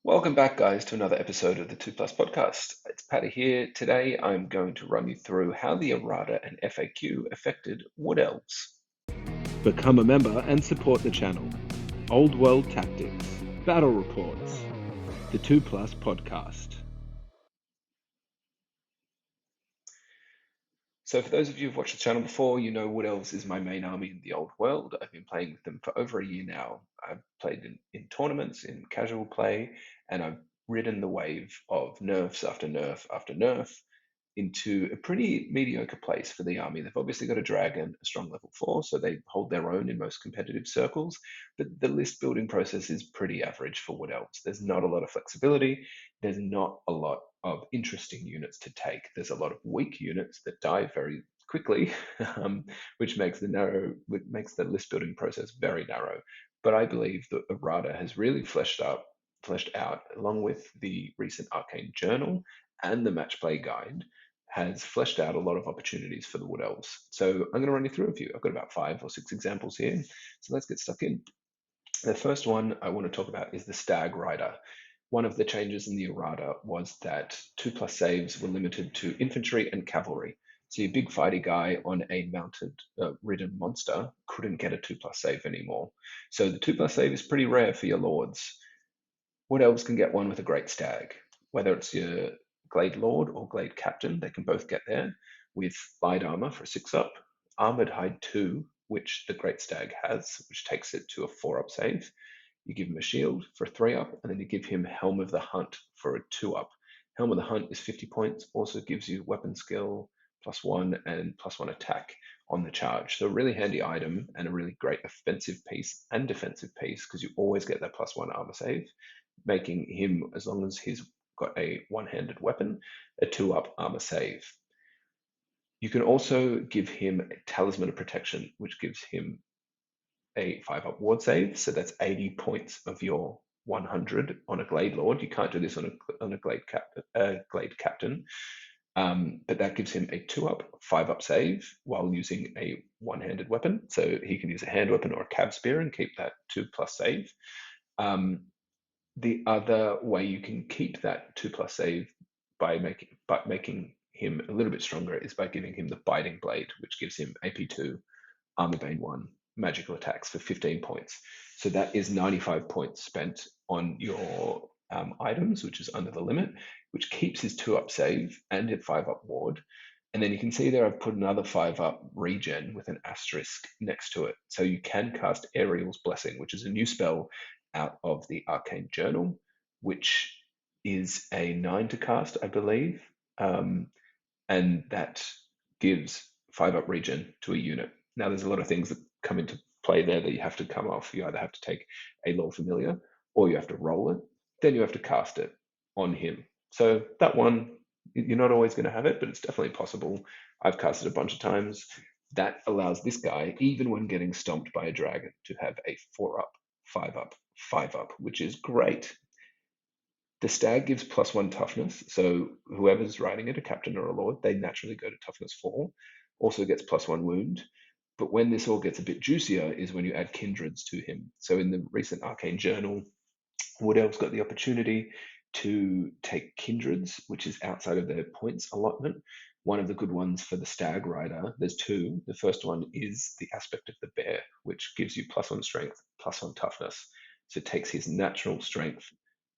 Welcome back, guys, to another episode of the 2 Plus podcast. It's Patty here. Today, I'm going to run you through how the Errata and FAQ affected Wood Elves. Become a member and support the channel. Old World Tactics, Battle Reports, the 2 Plus podcast. So, for those of you who've watched the channel before, you know Wood Elves is my main army in the Old World. I've been playing with them for over a year now. I've played in tournaments, in casual play, and I've ridden the wave of nerfs after nerf after nerf into a pretty mediocre place for the army. They've obviously got a dragon, a strong level 4, so they hold their own in most competitive circles, but the list building process is pretty average for Wood Elves. There's not a lot of flexibility, there's not a lot of interesting units to take. There's a lot of weak units that die very quickly, which makes the list building process very narrow. But I believe that Errata has really fleshed out, along with the recent Arcane Journal and the Match Play Guide, has fleshed out a lot of opportunities for the Wood Elves. So I'm going to run you through a few. I've got about 5 or 6 examples here. So let's get stuck in. The first one I want to talk about is the Stag Rider. One of the changes in the errata was that 2+ saves were limited to infantry and cavalry. So your big fighty guy on a mounted ridden monster couldn't get a 2+ save anymore. So the 2+ save is pretty rare for your lords. Wood Elves can get one with a Great Stag, whether it's your Glade Lord or Glade Captain, they can both get there with light armor for a 6-up, Armored Hide 2, which the Great Stag has, which takes it to a 4-up save. You give him a shield for a 3-up, and then you give him Helm of the Hunt for a 2-up. Helm of the Hunt is 50 points, also gives you weapon skill +1 and +1 attack on the charge. So a really handy item and a really great offensive piece and defensive piece because you always get that +1 armor save, making him, as long as he's got a one-handed weapon, a 2-up armor save. You can also give him a Talisman of Protection, which gives him a 5-up ward save, so that's 80 points of your 100 on a Glade Lord. You can't do this on a Glade Captain, but that gives him a 2-up, 5-up save while using a one-handed weapon. So he can use a hand weapon or a cab spear and keep that 2+ save. The other way you can keep that 2+ save by making him a little bit stronger is by giving him the Biting Blade, which gives him AP2, Armor Bane 1, magical attacks for 15 points. So that is 95 points spent on your items, which is under the limit, which keeps his 2-up save and his 5-up ward. And then you can see there I've put another 5-up regen with an asterisk next to it. So you can cast Ariel's Blessing, which is a new spell out of the Arcane Journal, which is a 9 to cast, I believe. And that gives 5-up regen to a unit. Now, there's a lot of things that come into play there that you have to come off. You either have to take a Lord Familiar or you have to roll it. Then you have to cast it on him. So that one, you're not always going to have it, but it's definitely possible. I've cast it a bunch of times. That allows this guy, even when getting stomped by a dragon, to have a 4-up, 5-up, 5-up, which is great. The Stag gives +1 toughness, so whoever's riding it, a captain or a lord, they naturally go to toughness 4. Also gets +1 wound. But when this all gets a bit juicier is when you add kindreds to him. So in the recent Arcane Journal, Wood Elves got the opportunity to take kindreds, which is outside of their points allotment. One of the good ones for the Stag Rider, there's 2. The first one is the Aspect of the Bear, which gives you +1 strength, +1 toughness. So it takes his natural strength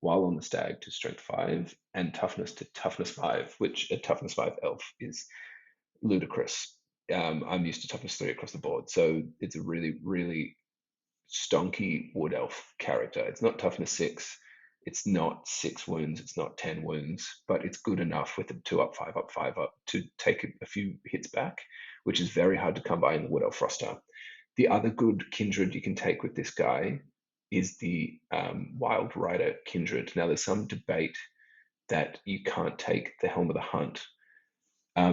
while on the Stag to strength 5 and toughness to toughness 5, which a toughness 5 elf is ludicrous. I'm used to toughness 3 across the board, so it's a really, really stonky wood elf character. It's not toughness 6, it's not 6 wounds, it's not 10 wounds, but it's good enough with a 2-up, 5-up, 5-up to take a few hits back, which is very hard to come by in the wood elf roster. The other good kindred you can take with this guy is the Wild Rider kindred. Now, there's some debate that you can't take the Helm of the Hunt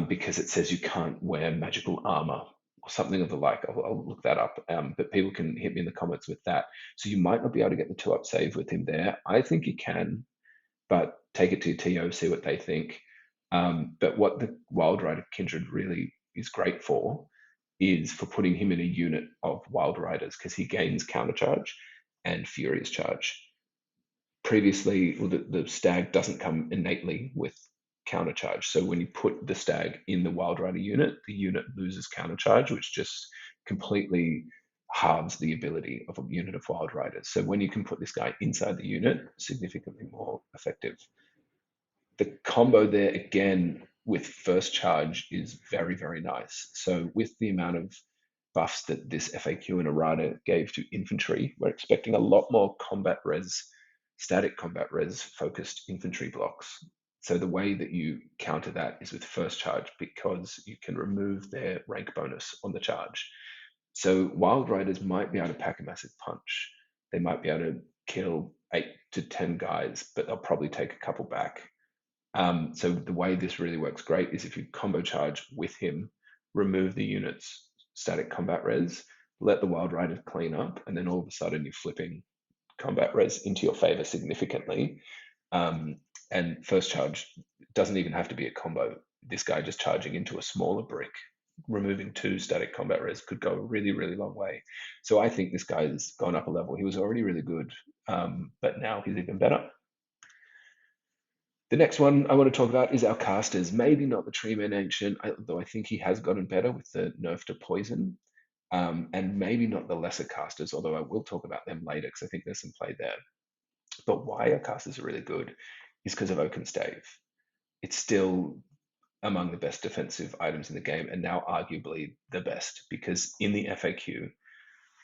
because it says you can't wear magical armor or something of the like. I'll look that up, but people can hit me in the comments with that. So you might not be able to get the 2-up save with him there. I think you can, but take it to TO, see what they think. But what the Wild Rider kindred really is great for is for putting him in a unit of Wild Riders because he gains countercharge and Furious Charge. Previously, well, the stag doesn't come innately with countercharge. So when you put the stag in the Wild Rider unit, the unit loses countercharge, which just completely halves the ability of a unit of Wild Riders. So when you can put this guy inside the unit, significantly more effective. The combo there again with first charge is very, very nice. So with the amount of buffs that this FAQ and Errata gave to infantry, we're expecting a lot more combat res, static combat res focused infantry blocks. So the way that you counter that is with first charge because you can remove their rank bonus on the charge. So Wild Riders might be able to pack a massive punch. They might be able to kill 8 to 10 guys, but they'll probably take a couple back. So the way this really works great is if you combo charge with him, remove the unit's static combat res, let the Wild Rider clean up, and then all of a sudden you're flipping combat res into your favor significantly. And first charge doesn't even have to be a combo. This guy just charging into a smaller brick, removing 2 static combat res could go a really, really long way. So I think this guy's gone up a level. He was already really good, but now he's even better. The next one I want to talk about is our casters. Maybe not the Treeman Ancient, though I think he has gotten better with the nerf to poison. And maybe not the lesser casters, although I will talk about them later because I think there's some play there. But why our casters are really good is because of Oaken Stave. It's still among the best defensive items in the game, and now arguably the best, because in the FAQ,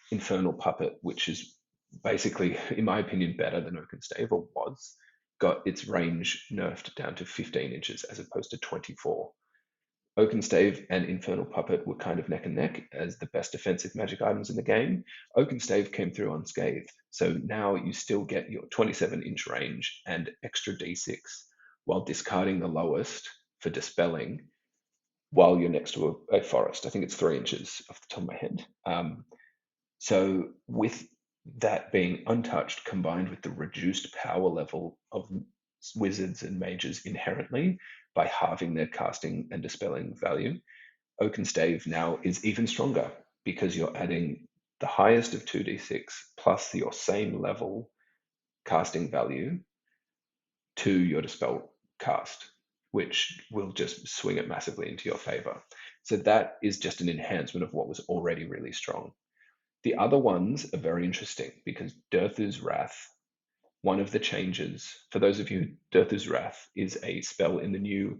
Infernal Puppet, which is basically, in my opinion, better than Oaken Stave, or was, got its range nerfed down to 15 inches as opposed to 24. Oaken Stave and Infernal Puppet were kind of neck and neck as the best defensive magic items in the game. Oaken Stave came through unscathed. So now you still get your 27-inch range and extra d6 while discarding the lowest for dispelling while you're next to a forest. I think it's 3 inches off the top of my head. So with that being untouched combined with the reduced power level of wizards and mages inherently by halving their casting and dispelling value, Oaken Stave now is even stronger because you're adding the highest of 2d6 plus your same level casting value to your dispel cast, which will just swing it massively into your favor. So that is just an enhancement of what was already really strong. The other ones are very interesting because Durthu's Wrath, one of the changes, for those of you, Durthu's Wrath is a spell in the new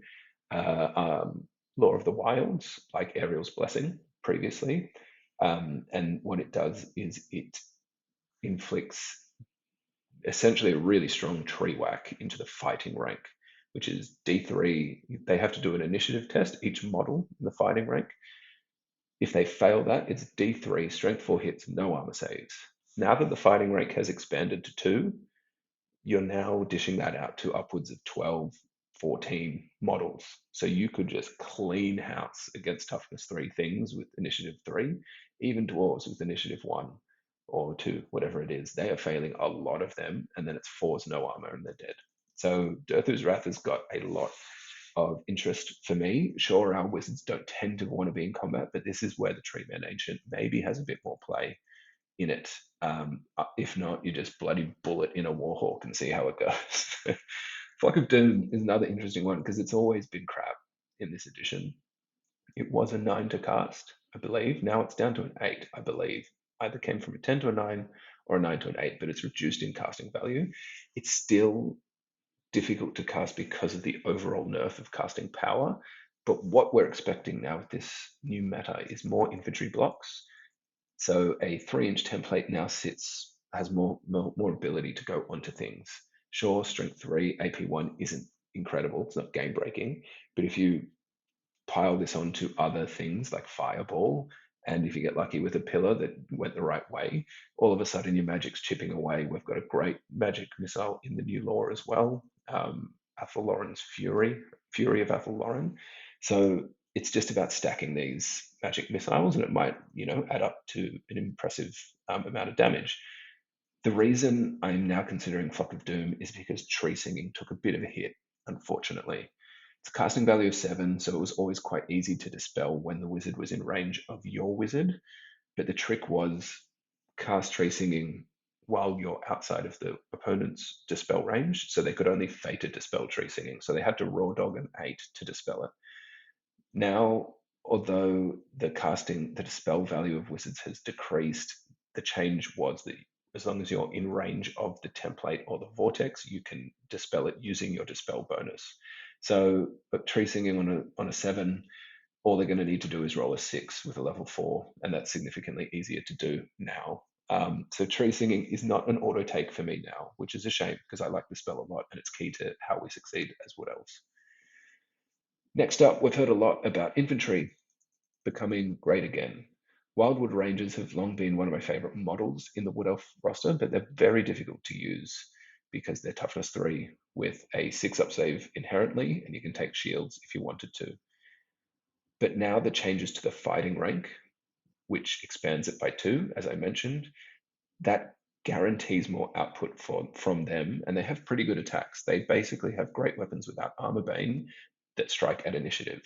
Law of the Wilds, like Ariel's Blessing previously. And what it does is it inflicts essentially a really strong tree whack into the fighting rank, which is D3. They have to do an initiative test, each model in the fighting rank. If they fail that, it's D3, strength 4 hits, no armor saves. Now that the fighting rank has expanded to 2, you're now dishing that out to upwards of 12, 14 models. So you could just clean house against toughness 3 things with initiative 3, even dwarves with initiative 1 or 2, whatever it is. They are failing a lot of them, and then it's 4's no armor and they're dead. So Durthu's Wrath has got a lot of interest for me. Sure, our wizards don't tend to want to be in combat, but this is where the Treeman Ancient maybe has a bit more play in it. If not, you just bloody bullet in a Warhawk and see how it goes. Flock of Doom is another interesting one because it's always been crap in this edition. It was a 9 to cast, I believe. Now it's down to an 8, I believe. Either came from a 10 to a 9 or a 9 to an 8, but it's reduced in casting value. It's still difficult to cast because of the overall nerf of casting power. But what we're expecting now with this new meta is more infantry blocks. So a 3-inch template now has more ability to go onto things. Sure, strength 3, AP 1 isn't incredible, it's not game breaking, but if you pile this onto other things like Fireball, and if you get lucky with a pillar that went the right way, all of a sudden your magic's chipping away. We've got a great magic missile in the new lore as well, Athelloren's Fury of Athelloren. So it's just about stacking these magic missiles, and it might, add up to an impressive amount of damage. The reason I'm now considering Flock of Doom is because Tree Singing took a bit of a hit, unfortunately. It's a casting value of 7, so it was always quite easy to dispel when the wizard was in range of your wizard. But the trick was cast Tree Singing while you're outside of the opponent's dispel range, so they could only fated dispel tree singing. So they had to raw dog an 8 to dispel it. Now, although the dispel value of wizards has decreased, the change was that as long as you're in range of the template or the vortex, you can dispel it using your dispel bonus. So, but tree singing on a 7, all they're going to need to do is roll a 6 with a level 4, and that's significantly easier to do now. So tree singing is not an auto take for me now, which is a shame because I like the spell a lot and it's key to how we succeed as Wood Elves. Next up, we've heard a lot about infantry becoming great again. Wildwood Rangers have long been one of my favorite models in the Wood Elf roster, but they're very difficult to use because they're toughness 3 with a 6-up save inherently, and you can take shields if you wanted to. But now the changes to the fighting rank, which expands it by 2, as I mentioned, that guarantees more output from them, and they have pretty good attacks. They basically have great weapons without armor bane that strike at initiative.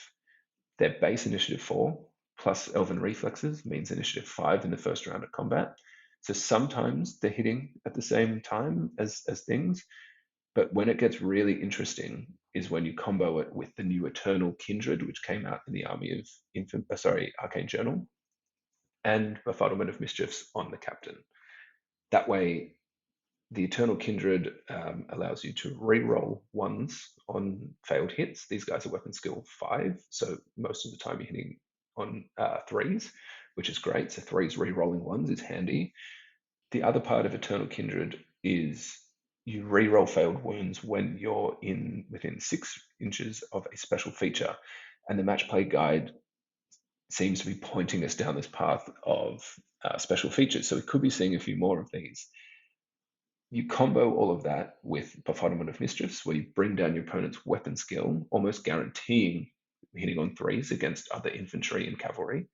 Their base initiative 4 plus elven reflexes means initiative 5 in the first round of combat. So sometimes they're hitting at the same time as things, but when it gets really interesting is when you combo it with the new Eternal Kindred, which came out in the army of Arcane Journal, and Befuddlement of Mischiefs on the captain. That way, the Eternal Kindred allows you to re-roll 1s on failed hits. These guys are weapon skill 5, so most of the time you're hitting on 3s, which is great. So 3s re-rolling 1s is handy. The other part of Eternal Kindred is you re-roll failed wounds when you're within 6 inches of a special feature. And the match play guide seems to be pointing us down this path of special features. So we could be seeing a few more of these. You combo all of that with Befuddlement of Mischiefs, where you bring down your opponent's weapon skill, almost guaranteeing hitting on 3s against other infantry and cavalry,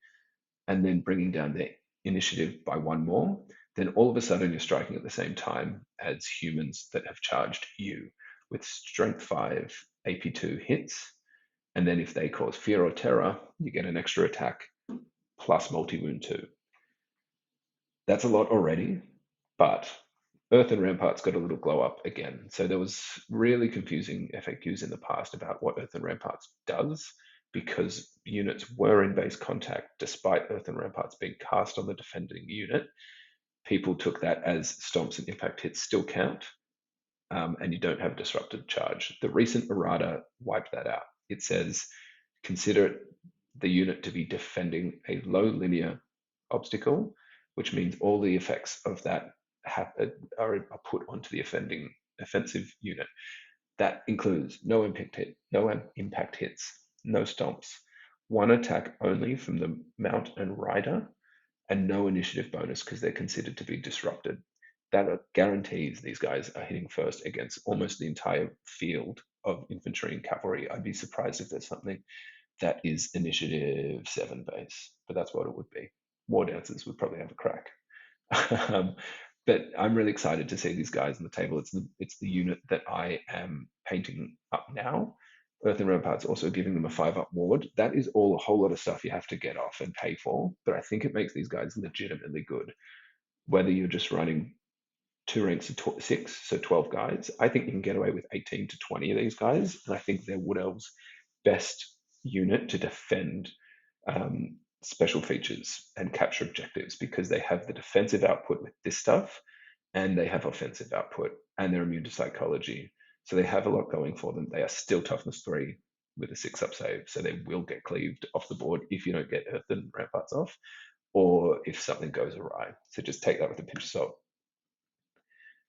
and then bringing down their initiative by 1 more. Then all of a sudden you're striking at the same time as humans that have charged you with Strength 5 AP2 hits. And then if they cause fear or terror, you get an extra attack plus multi-wound 2. That's a lot already, but Earth and Ramparts got a little glow up again. So there was really confusing FAQs in the past about what Earth and Ramparts does, because units were in base contact despite Earth and Ramparts being cast on the defending unit. People took that as stomps and impact hits still count, and you don't have a disrupted charge. The recent Errata wiped that out. It says, consider the unit to be defending a low linear obstacle, which means all the effects of that are put onto the offensive unit. That includes no impact hits, no stomps, 1 attack only from the mount and rider, and no initiative bonus because they're considered to be disrupted. That guarantees these guys are hitting first against almost the entire field of infantry and cavalry. I'd be surprised if there's something that is initiative 7 base, but that's what it would be. War Dancers would probably have a crack. But I'm really excited to see these guys on the table. It's the unit that I am painting up now. Earth and Ramparts also giving them a 5-up ward. That is all a whole lot of stuff you have to get off and pay for, but I think it makes these guys legitimately good. Whether you're just running 2 ranks of 6, so 12 guys, I think you can get away with 18 to 20 of these guys, and I think they're Wood Elves' best unit to defend special features and capture objectives, because they have the defensive output with this stuff and they have offensive output and they're immune to psychology. So they have a lot going for them. They are still toughness 3 with a 6-up save. So they will get cleaved off the board if you don't get Earth and Ramparts off, or if something goes awry. So just take that with a pinch of salt.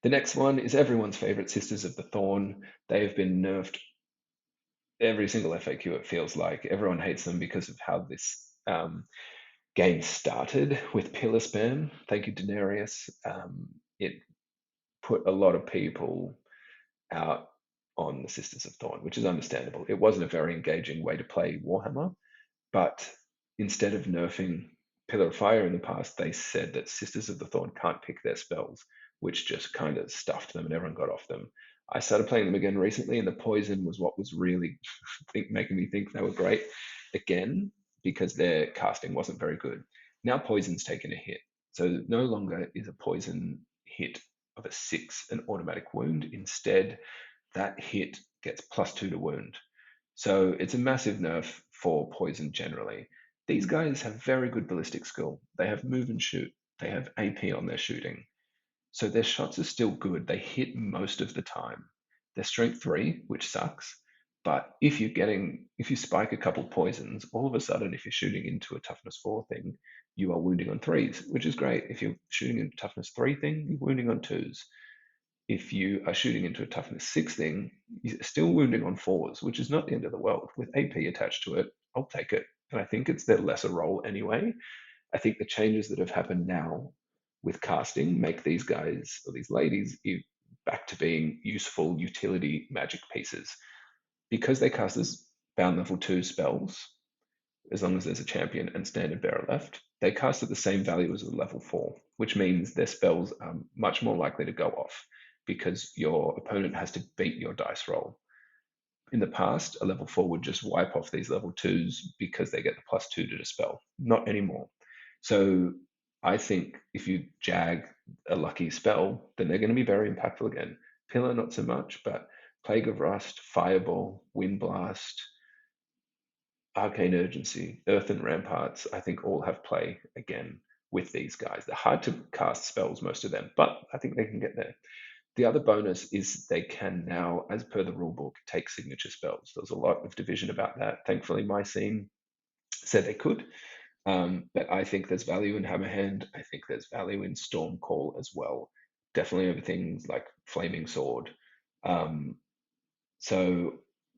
The next one is everyone's favorite Sisters of the Thorn. They have been nerfed every single FAQ, it feels like. Everyone hates them because of how this game started with pillar spam. Thank you, Daenerys. It put a lot of people out on the Sisters of Thorn, which is understandable. It wasn't a very engaging way to play Warhammer, but instead of nerfing Pillar of Fire in the past, they said that Sisters of the Thorn can't pick their spells, which just kind of stuffed them and everyone got off them. I started playing them again recently, and the poison was what was really making me think they were great again, because their casting wasn't very good. Now poison's taken a hit. So no longer is a poison hit of a 6 an automatic wound. Instead, that hit gets +2 to wound. So it's a massive nerf for poison generally. These guys have very good ballistic skill. They have move and shoot. They have AP on their shooting. So their shots are still good. They hit most of the time. They're strength 3, which sucks. But if you spike a couple poisons, all of a sudden, if you're shooting into a toughness 4 thing, you are wounding on 3s, which is great. If you're shooting into a toughness 3 thing, you're wounding on 2s. If you are shooting into a toughness 6 thing, you're still wounding on 4s, which is not the end of the world. With AP attached to it, I'll take it. And I think it's their lesser role anyway. I think the changes that have happened now with casting make these guys or these ladies back to being useful utility magic pieces. Because they cast as bound level 2 spells, as long as there's a champion and standard bearer left, they cast at the same value as a level 4, which means their spells are much more likely to go off because your opponent has to beat your dice roll. In the past, a level 4 would just wipe off these level 2s because they get the +2 to dispel. Not anymore. So I think if you jag a lucky spell, then they're going to be very impactful again. Pillar, not so much, but Plague of Rust, Fireball, Wind Blast, Arcane Urgency, Earthen Ramparts, I think all have play again with these guys. They're hard to cast spells, most of them, but I think they can get there. The other bonus is they can now, as per the rulebook, take signature spells. There's a lot of division about that. Thankfully, my scene said they could. But I think there's value in Hammerhand. I think there's value in Stormcall as well. Definitely over things like Flaming Sword. So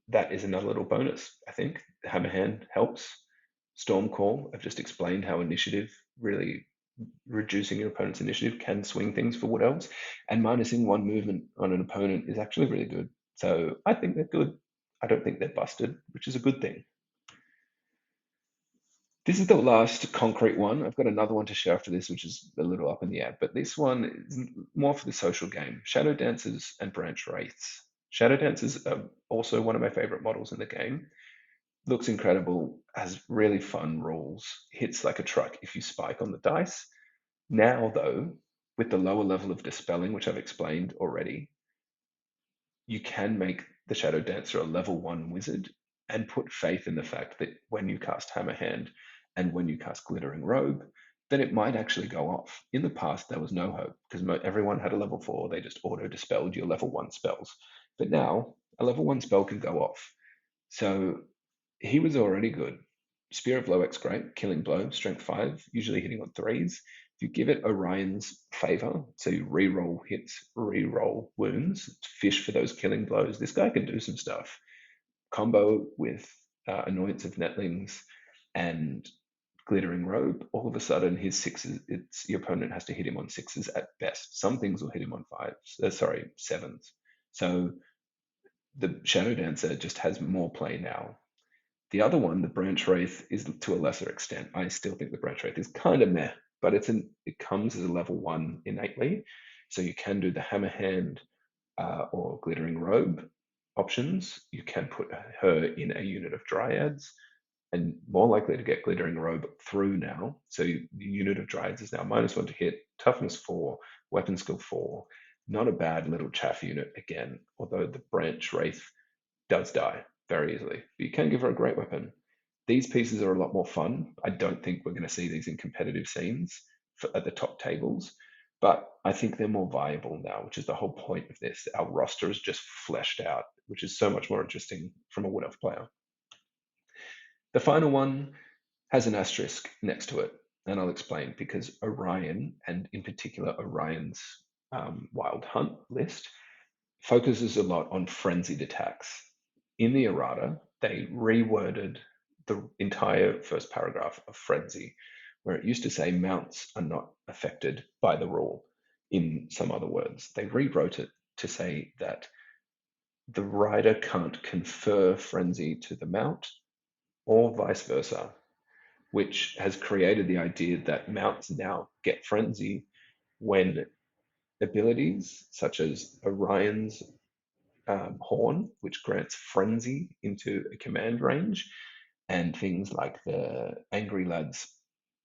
that is another little bonus. I think Hammerhand helps. Stormcall, I've just explained how initiative really reducing your opponent's initiative can swing things for Wood Elves, and minusing 1 movement on an opponent is actually really good. So I think they're good. I don't think they're busted, which is a good thing. This is the last concrete one. I've got another one to share after this, which is a little up in the air, but this one is more for the social game. Shadow Dancers and Branch Wraiths. Shadow Dancers are also one of my favorite models in the game. Looks incredible, has really fun rules, hits like a truck if you spike on the dice. Now, though, with the lower level of dispelling, which I've explained already, you can make the Shadow Dancer a level 1 wizard and put faith in the fact that when you cast Hammerhand and when you cast Glittering Robe, then it might actually go off. In the past, there was no hope because everyone had a level 4. They just auto-dispelled your level 1 spells. But now, a level 1 spell can go off. So he was already good. Spear of Loex, great. Killing Blow, Strength 5, usually hitting on 3s. If you give it Orion's favor, so you re-roll hits, re-roll wounds, fish for those killing blows, this guy can do some stuff. Combo with Annoyance of Netlings and Glittering Robe, all of a sudden his 6s, your opponent has to hit him on 6s at best. Some things will hit him on 7s. So the Shadow Dancer just has more play now. The other one, the Branch Wraith, is to a lesser extent. I still think the Branch Wraith is kind of meh, but it comes as a level 1 innately. So you can do the Hammerhand or Glittering Robe options. You can put her in a unit of Dryads and more likely to get Glittering Robe through now. So the unit of Dryads is now -1 to hit, toughness 4, weapon skill 4. Not a bad little chaff unit again, although the Branch Wraith does die very easily. But you can give her a great weapon. These pieces are a lot more fun. I don't think we're going to see these in competitive scenes at the top tables, but I think they're more viable now, which is the whole point of this. Our roster is just fleshed out, which is so much more interesting from a Wood Elf player. The final one has an asterisk next to it, and I'll explain because Orion, and in particular Orion's Wild Hunt list, focuses a lot on frenzied attacks. In the errata, they reworded the entire first paragraph of Frenzy, where it used to say mounts are not affected by the rule in some other words. They rewrote it to say that the rider can't confer Frenzy to the mount or vice versa, which has created the idea that mounts now get Frenzy when abilities such as Orion's Horn, which grants Frenzy into a command range, and things like the Angry Lads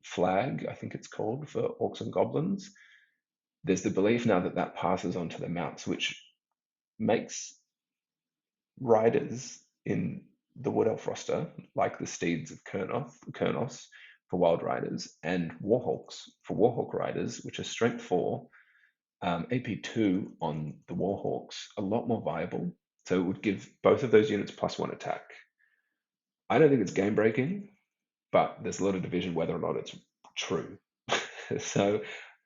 Flag, I think it's called, for Orcs and Goblins, There's the belief now that that passes on to the mounts, which makes riders in the Wood Elf roster, like the Steeds of Kurnos for Wild Riders, and Warhawks for Warhawk Riders, which are Strength 4, AP2 on the Warhawks, a lot more viable. So it would give both of those units +1 attack. I don't think it's game breaking, but there's a lot of division whether or not it's true. So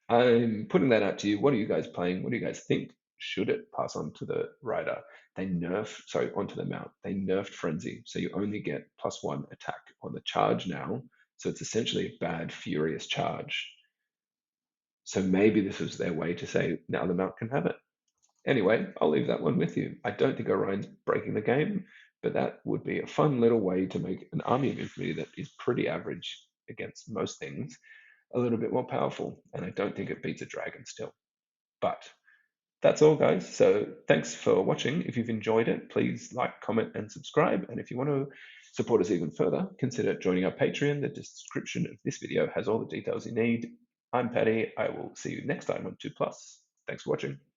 I'm putting that out to you. What are you guys playing? What do you guys think? Should it pass on to the rider? Onto the mount. They nerfed Frenzy, so you only get +1 attack on the charge now. So it's essentially a bad furious charge. So maybe this was their way to say, now the mount can have it. Anyway, I'll leave that one with you. I don't think Orion's breaking the game, but that would be a fun little way to make an army of infantry that is pretty average against most things a little bit more powerful. And I don't think it beats a dragon still. But that's all, guys. So thanks for watching. If you've enjoyed it, please like, comment, and subscribe. And if you want to support us even further, consider joining our Patreon. The description of this video has all the details you need. I'm Paddy. I will see you next time on 2 Plus. Thanks for watching.